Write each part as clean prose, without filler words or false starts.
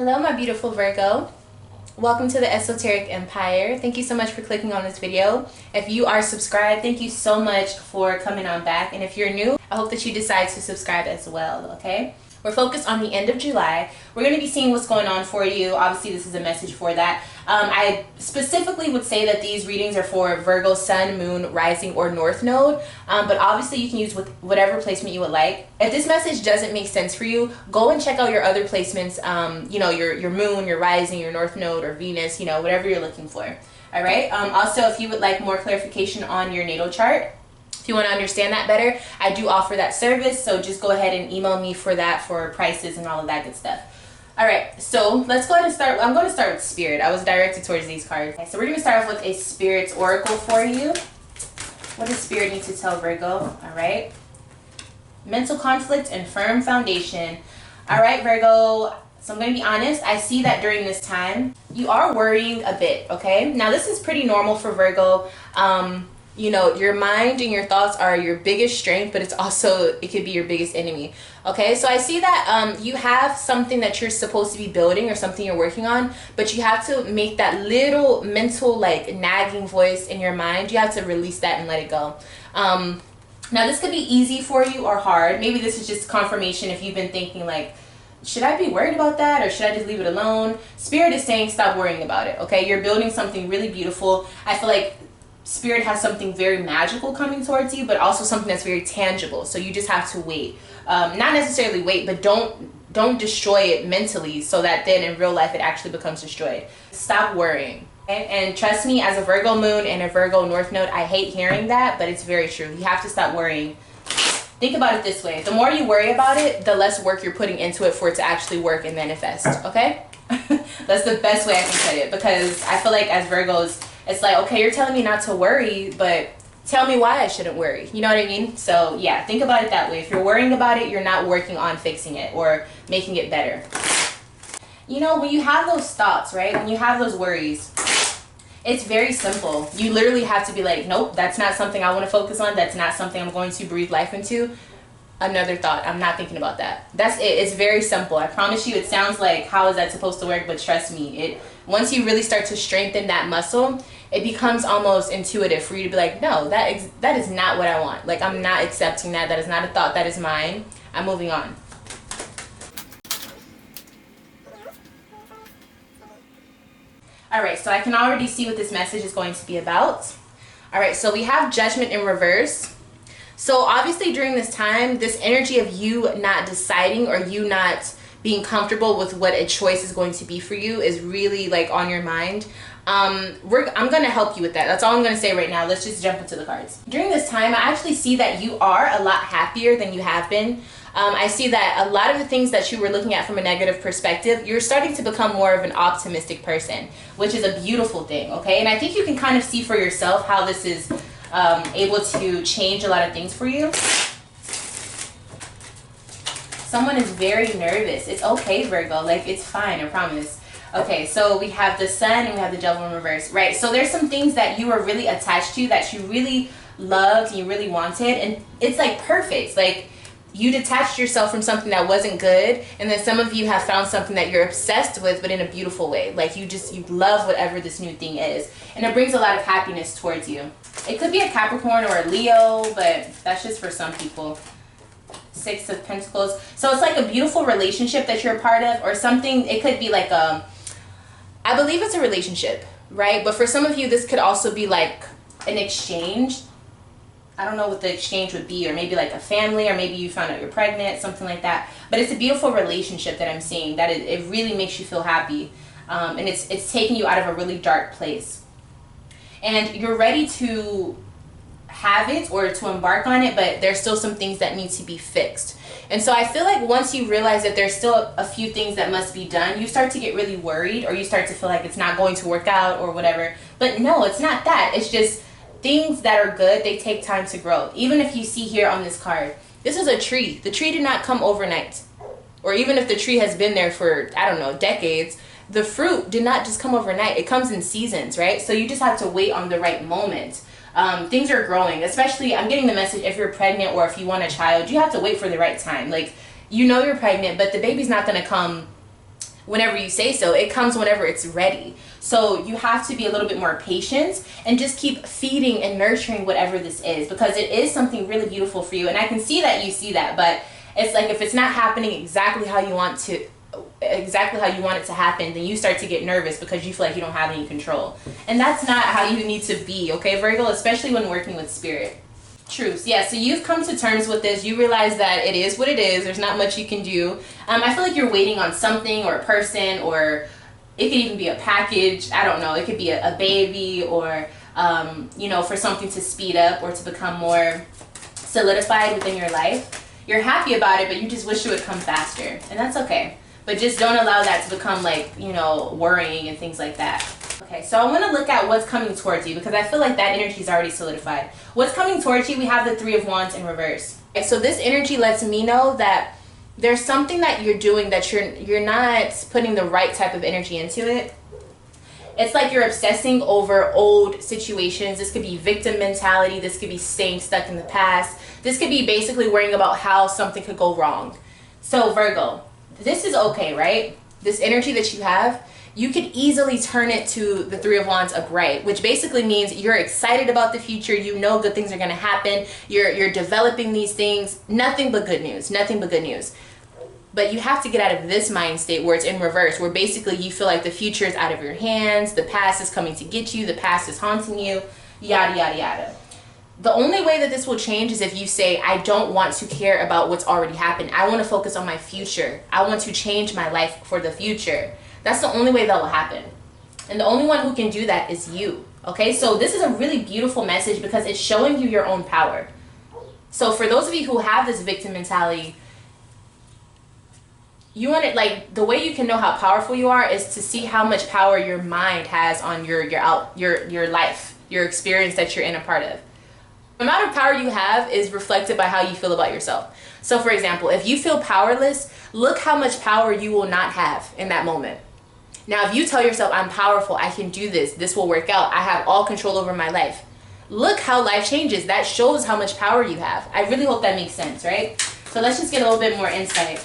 Hello, my beautiful Virgo. Welcome to the Esoteric Empire. Thank you so much for clicking on this video. If you are subscribed, thank you so much for coming on back. And if you're new, I hope that you decide to subscribe as well, okay? We're focused on the end of July. We're going to be seeing what's going on for you. Obviously, this is a message for that. I specifically would say that these readings are for Virgo, Sun, Moon, Rising, or North Node. But obviously, you can use with whatever placement you would like. If this message doesn't make sense for you, go and check out your other placements. Your Moon, your Rising, your North Node, or Venus. Whatever you're looking for. All right. Also, if you would like more clarification on your natal chart, if you want to understand that better, I do offer that service. So just go ahead and email me for that, for prices and all of that good stuff. All right, so let's go ahead and start. I'm going to start with Spirit. I was directed towards these cards. Okay, so we're going to start off with a Spirit's Oracle for you. What does Spirit need to tell Virgo? All right. Mental conflict and firm foundation. All right, Virgo. So I'm going to be honest. I see that during this time, you are worrying a bit, okay? Now, this is pretty normal for Virgo. Your mind and your thoughts are your biggest strength, but it could be your biggest enemy. Okay, so I see that you have something that you're supposed to be building or something you're working on, but you have to make that little mental nagging voice in your mind. You have to release that and let it go. Now this could be easy for you or hard. Maybe this is just confirmation if you've been thinking should I be worried about that or should I just leave it alone? Spirit is saying stop worrying about it. Okay, you're building something really beautiful. I feel like Spirit has something very magical coming towards you, but also something that's very tangible. So you just have to wait. Not necessarily wait, but don't destroy it mentally so that then in real life it actually becomes destroyed. Stop worrying. Okay? And trust me, as a Virgo moon and a Virgo north node, I hate hearing that, but it's very true. You have to stop worrying. Think about it this way. The more you worry about it, the less work you're putting into it for it to actually work and manifest. Okay? That's the best way I can put it, because I feel like as Virgos, it's okay, you're telling me not to worry, but tell me why I shouldn't worry. You know what I mean? So yeah, think about it that way. If you're worrying about it, you're not working on fixing it or making it better. When you have those thoughts, right? When you have those worries, it's very simple. You literally have to be nope, that's not something I want to focus on. That's not something I'm going to breathe life into. Another thought. I'm not thinking about that. That's it. It's very simple. I promise you, it sounds like, how is that supposed to work? But trust me, once you really start to strengthen that muscle, it becomes almost intuitive for you to be no, that is not what I want. I'm not accepting that. That is not a thought that is mine. I'm moving on. All right, so I can already see what this message is going to be about. All right, so we have Judgment in reverse. So obviously during this time, this energy of you not deciding or you not being comfortable with what a choice is going to be for you is really on your mind. I'm going to help you with that. That's all I'm going to say right now. Let's just jump into the cards. During this time, I actually see that you are a lot happier than you have been. I see that a lot of the things that you were looking at from a negative perspective, you're starting to become more of an optimistic person, which is a beautiful thing, okay? And I think you can kind of see for yourself how this is able to change a lot of things for you. Someone is very nervous. It's okay, Virgo. It's fine, I promise. Okay, so we have the Sun and we have the Devil in reverse, right? So there's some things that you were really attached to, that you really loved and you really wanted, and it's perfect. You detached yourself from something that wasn't good, and then some of you have found something that you're obsessed with, but in a beautiful way. You love whatever this new thing is, and it brings a lot of happiness towards you. It could be a Capricorn or a Leo, but that's just for some people. Six of Pentacles. So it's a beautiful relationship that you're a part of, or something. It could be I believe it's a relationship, right? But for some of you, this could also be an exchange. I don't know what the exchange would be, or maybe a family, or maybe you found out you're pregnant, something like that. But it's a beautiful relationship that I'm seeing, that it really makes you feel happy. And it's taking you out of a really dark place. And you're ready to have it or to embark on it, but there's still some things that need to be fixed. And so I feel once you realize that there's still a few things that must be done, you start to get really worried, or you start to feel it's not going to work out or whatever. But no, it's not that. It's just things that are good, they take time to grow. Even if you see here on this card, this is a tree. The tree did not come overnight. Or even if the tree has been there for, I don't know, decades, the fruit did not just come overnight. It comes in seasons, right? So you just have to wait on the right moment. Things are growing, especially, I'm getting the message, if you're pregnant or if you want a child, you have to wait for the right time. You're pregnant, but the baby's not going to come whenever you say so. It comes whenever it's ready. So you have to be a little bit more patient and just keep feeding and nurturing whatever this is, because it is something really beautiful for you. And I can see that you see that, but it's like if it's not happening exactly how you want it to happen, then you start to get nervous because you feel like you don't have any control. And that's not how you need to be, okay, Virgo, especially when working with spirit. Truth. Yeah, so you've come to terms with this. You realize that it is what it is. There's not much you can do. I feel like you're waiting on something or a person, or it could even be a package. I don't know. It could be a baby, or, you know, for something to speed up or to become more solidified within your life. You're happy about it, but you just wish it would come faster. And that's okay. But just don't allow that to become like, you know, worrying and things like that. Okay, so I want to look at what's coming towards you, because I feel like that energy is already solidified. What's coming towards you, we have the Three of Wands in reverse. Okay, so this energy lets me know that there's something that you're doing that you're not putting the right type of energy into it. It's like you're obsessing over old situations. This could be victim mentality. This could be staying stuck in the past. This could be basically worrying about how something could go wrong. So Virgo, this is okay, right? This energy that you have, you could easily turn it to the Three of Wands upright, which basically means you're excited about the future. You know good things are going to happen. You're developing these things. Nothing but good news. Nothing but good news. But you have to get out of this mind state where it's in reverse, where basically you feel like the future is out of your hands. The past is coming to get you. The past is haunting you. Yada, yada, yada. The only way that this will change is if you say, I don't want to care about what's already happened. I want to focus on my future. I want to change my life for the future. That's the only way that will happen. And the only one who can do that is you. Okay, so this is a really beautiful message because it's showing you your own power. So for those of you who have this victim mentality, you want it, like, the way you can know how powerful you are is to see how much power your mind has on your life, your experience that you're in a part of. The amount of power you have is reflected by how you feel about yourself. So for example, if you feel powerless, look how much power you will not have in that moment. Now, if you tell yourself, I'm powerful, I can do this, this will work out, I have all control over my life. Look how life changes. That shows how much power you have. I really hope that makes sense, right? So let's just get a little bit more insight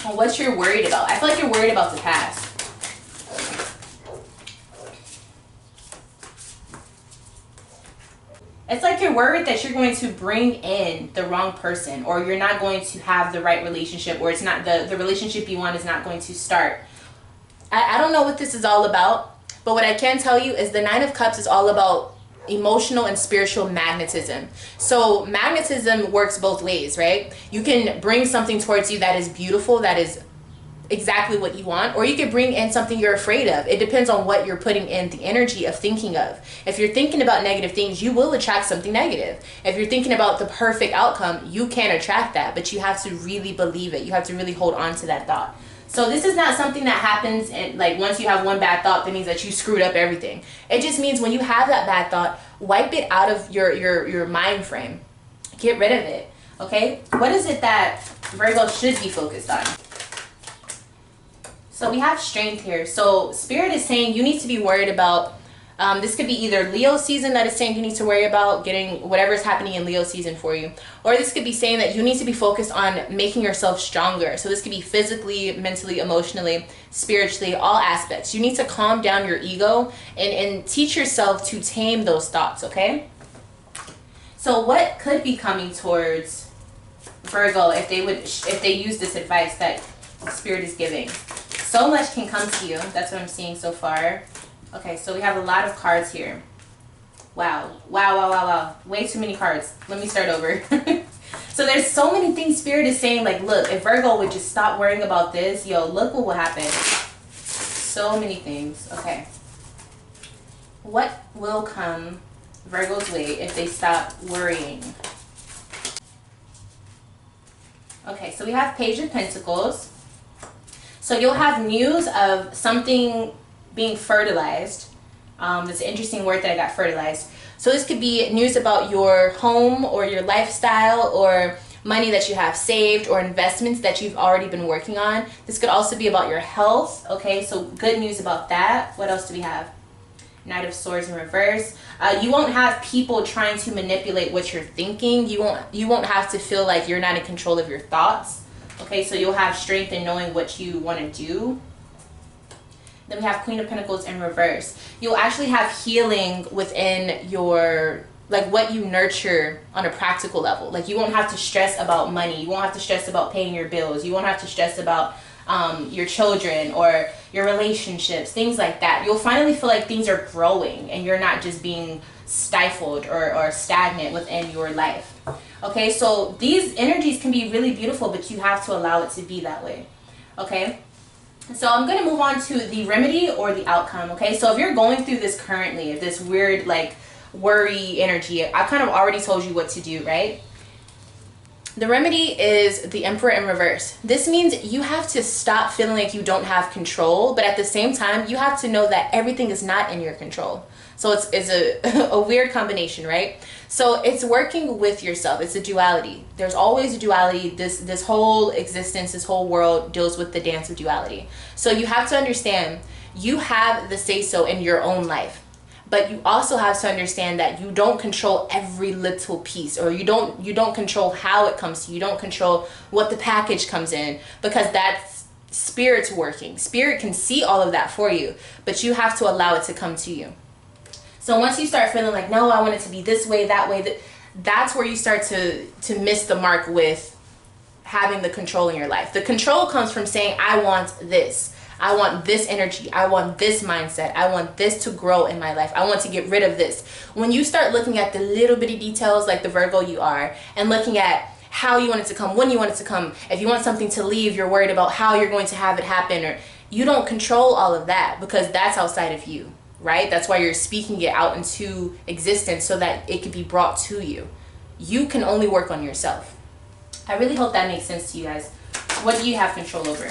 on what you're worried about. I feel like you're worried about the past. It's like you're worried that you're going to bring in the wrong person, or you're not going to have the right relationship, or it's not the relationship you want is not going to start. I don't know what this is all about, but what I can tell you is the Nine of Cups is all about emotional and spiritual magnetism. So magnetism works both ways, right? You can bring something towards you that is beautiful, that is exactly what you want, or you could bring in something you're afraid of. It depends on what you're putting in the energy of thinking of. If you're thinking about negative things, you will attract something negative. If you're thinking about the perfect outcome, you can attract that, but you have to really believe it. You have to really hold on to that thought. So this is not something that happens and like once you have one bad thought, that means that you screwed up everything. It just means when you have that bad thought, wipe it out of your mind frame. Get rid of it. Okay? What is it that Virgo should be focused on? So we have strength here. So Spirit is saying you need to be worried about, this could be either Leo season that is saying you need to worry about getting whatever's happening in Leo season for you. Or this could be saying that you need to be focused on making yourself stronger. So this could be physically, mentally, emotionally, spiritually, all aspects. You need to calm down your ego and teach yourself to tame those thoughts, okay? So what could be coming towards Virgo if they use this advice that Spirit is giving? So much can come to you. That's what I'm seeing so far. Okay, so we have a lot of cards here. Wow. Wow, wow, wow, wow. Way too many cards. Let me start over. So there's so many things Spirit is saying, like, look, if Virgo would just stop worrying about this, yo, look what will happen. So many things. Okay. What will come Virgo's way if they stop worrying? Okay, so we have Page of Pentacles. So you'll have news of something being fertilized. That's an interesting word that I got, fertilized. So this could be news about your home or your lifestyle or money that you have saved or investments that you've already been working on. This could also be about your health. Okay, so good news about that. What else do we have? Knight of Swords in reverse. You won't have people trying to manipulate what you're thinking. You won't have to feel like you're not in control of your thoughts. Okay, so you'll have strength in knowing what you want to do. Then we have Queen of Pentacles in reverse. You'll actually have healing within your, like, what you nurture on a practical level. Like, you won't have to stress about money. You won't have to stress about paying your bills. You won't have to stress about your children or your relationships, things like that. You'll finally feel like things are growing and you're not just being stifled or stagnant within your life. Okay, so these energies can be really beautiful, but you have to allow it to be that way. Okay, so I'm going to move on to the remedy or the outcome. Okay, so if you're going through this currently, if this weird like worry energy, I kind of already told you what to do, right? The remedy is the Emperor in reverse. This means you have to stop feeling like you don't have control, but at the same time, you have to know that everything is not in your control. So it's a weird combination, right? So it's working with yourself. It's a duality. There's always a duality. This whole existence, this whole world deals with the dance of duality. So you have to understand you have the say-so in your own life. But you also have to understand that you don't control every little piece, or you don't control how it comes to you. You don't control what the package comes in, because that's Spirit's working. Spirit can see all of that for you, but you have to allow it to come to you. So once you start feeling like, no, I want it to be this way, that way, that's where you start to miss the mark with having the control in your life. The control comes from saying, I want this. I want this energy. I want this mindset. I want this to grow in my life. I want to get rid of this. When you start looking at the little bitty details, like the Virgo you are, and looking at how you want it to come, when you want it to come, if you want something to leave, you're worried about how you're going to have it happen, or you don't control all of that because that's outside of you, right? That's why you're speaking it out into existence so that it can be brought to you. You can only work on yourself. I really hope that makes sense to you guys. What do you have control over?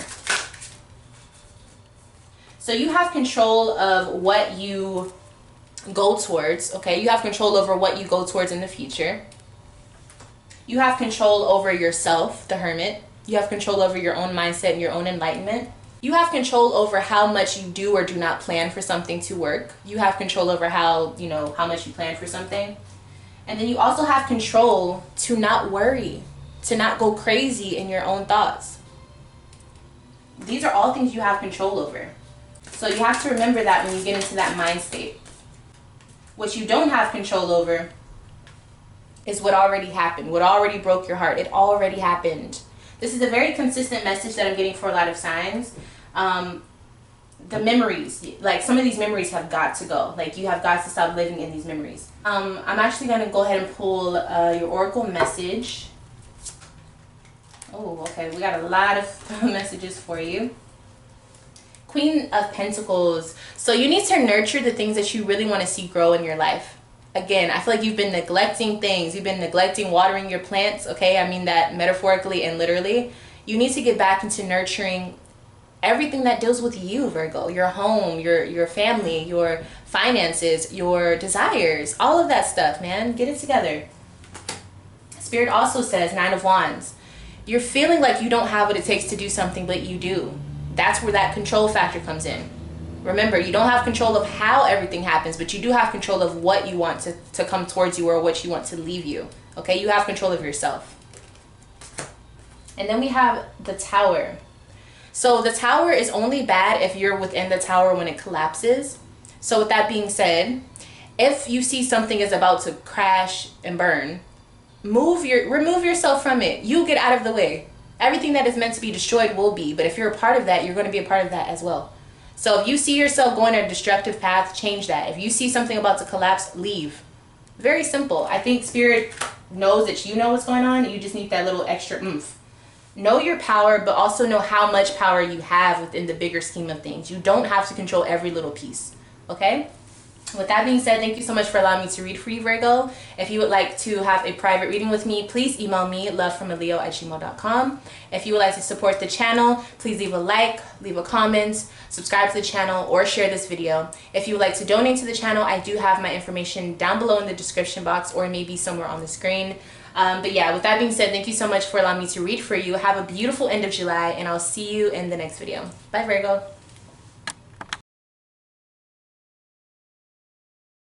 So you have control of what you go towards, okay? You have control over what you go towards in the future. You have control over yourself, the Hermit. You have control over your own mindset and your own enlightenment. You have control over how much you do or do not plan for something to work. You have control over how much you plan for something. And then you also have control to not worry, to not go crazy in your own thoughts. These are all things you have control over. So you have to remember that when you get into that mind state. What you don't have control over is what already happened, what already broke your heart. It already happened. This is a very consistent message that I'm getting for a lot of signs. The memories, like some of these memories have got to go. Like you have got to stop living in these memories. I'm actually going to go ahead and pull your oracle message. Oh, okay. We got a lot of messages for you. Queen of Pentacles. So you need to nurture the things that you really want to see grow in your life. Again, I feel like you've been neglecting things. You've been neglecting watering your plants, okay? I mean that metaphorically and literally. You need to get back into nurturing everything that deals with you, Virgo. Your home, your family, your finances, your desires, all of that stuff, man. Get it together. Spirit also says, 9 of Wands. You're feeling like you don't have what it takes to do something, but you do. That's where that control factor comes in. Remember, you don't have control of how everything happens, but you do have control of what you want to come towards you or what you want to leave you. Okay, you have control of yourself. And then we have the Tower. So the Tower is only bad if you're within the Tower when it collapses. So with that being said, if you see something is about to crash and burn, remove yourself from it. You get out of the way. Everything that is meant to be destroyed will be, but if you're a part of that, you're going to be a part of that as well. So if you see yourself going a destructive path, change that. If you see something about to collapse, leave. Very simple. I think Spirit knows that you know what's going on. You just need that little extra oomph. Know your power, but also know how much power you have within the bigger scheme of things. You don't have to control every little piece. Okay? With that being said, thank you so much for allowing me to read for you, Virgo. If you would like to have a private reading with me, please email me, lovefromaleo@gmail.com. If you would like to support the channel, please leave a like, leave a comment, subscribe to the channel, or share this video. If you would like to donate to the channel, I do have my information down below in the description box or maybe somewhere on the screen. But yeah, with that being said, thank you so much for allowing me to read for you. Have a beautiful end of July, and I'll see you in the next video. Bye, Virgo.